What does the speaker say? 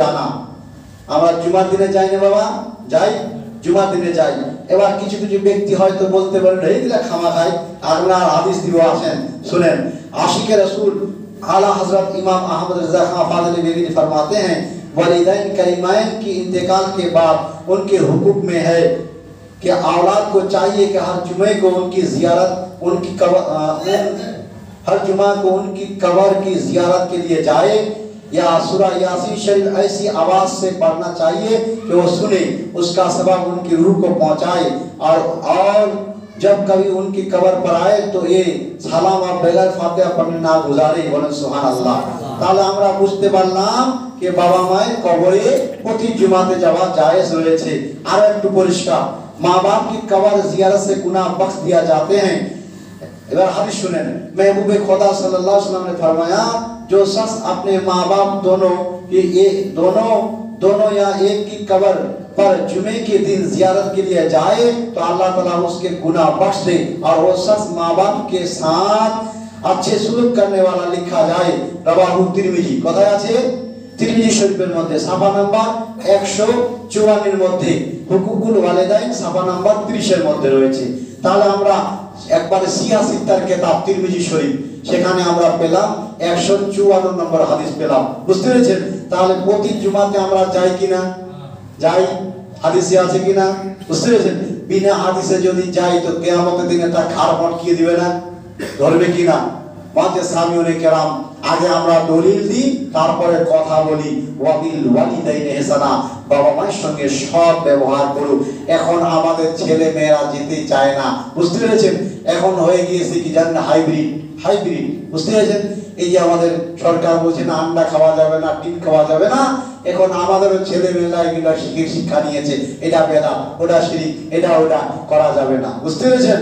জানা। আমরা জুমার দিনে যাই না বাবা? যাই, জুমার দিনে যাই। এবার কিছু কিছু ব্যক্তি হয়তো বলতে পারেন এইগুলা খামা খায়, আপনার হাদিস দিব আসেন सुनें। आशिक रसूल आला हजरत इमाम अहमद रज़ा खां फाज़िल बेगनी फरमाते हैं वालिदैन करीमैन की इंतकाल के बाद उनके हुकूक में है कि औलाद को चाहिए कि हर जुमे को उनकी जियारत, उनकी हर जुमा को उनकी कब्र की जियारत के लिए जाए, या सूरा यासीन शरीफ ऐसी आवाज से पढ़ना चाहिए कि वो सुने, उसका सबब उनकी रूह को पहुंचाए। और जब कभी उनकी कब्र पर आए तो ये सालाम और बेगर फातिहा पढ़ने ना गुजारे। बोलें सुभान अल्लाह। তাহলে আমরা বুঝতে পারলাম যে বাবা মায়ের কবরে প্রতি জুমাতে যাওয়া জায়েজ রয়েছে। আর একটু পরিষ্কার, माँ बाप की कब्र जियारत से गुनाह बख्श दिया जाते हैं। इधर हदीस सुनें, महबूब खुदा सल्लल्लाहु अलैहि वसल्लम ने फरमाया जो शख्स अपने माँ बाप दोनों या एक की कब्र पर जुमे के दिन जियारत के लिए जाए तो अल्लाह ताला उसके गुनाह बख्श दे और वो शख्स माँ बाप के साथ अच्छे सुलूक करने वाला लिखा जाए। रवाहु तिरमिजी। কোথায় আছে? তিরমিজি শরীফের মধ্যে সাফা নাম্বার 154 এর মধ্যে হুকুকুল ওয়ালিদাইন সাফা নাম্বার 30 এর মধ্যে রয়েছে। তাহলে আমরা একবারে সিয়াসিত্তার কিতাব তিরমিজি শরীফ, সেখানে আমরা পেলাম 154 নম্বর হাদিস পেলাম। বুঝতে পেরেছেন? তাহলে প্রতি জুমাতে আমরা যাই কিনা? যাই। হাদিসে আছে কিনা? বুঝতে পেরেছেন? বিনা হাদিসে যদি যাই তো কিয়ামতের দিনে তার খাড় মটকিয়ে দিবে না? ধরবে কিনা? মাঝে সামিউনে কেরাম, আগে আমরা দলিল দিই, তারপরে কথা বলি। ওয়াবিল ওয়ালিদাইনি ইহসানা, বাবা মায়ের সঙ্গে সৎ ব্যবহার করুক। এখন আমাদের ছেলে মেয়েরা যেতে চায় না। বুঝতে পেরেছেন? এখন হয়ে গিয়েছে কি জানেন? হাইব্রিড। বুঝতে পেরেছেন? এই যে আমাদের সরকার বলছে না আন্ডা খাওয়া যাবে না, ডিম খাওয়া যাবে না, এখন আমাদেরও ছেলে মেয়েরা এগুলো শিক্ষা নিয়েছে, এটা বেদাত, ওটা শিরক, এটা ওটা করা যাবে না। বুঝতে পেরেছেন?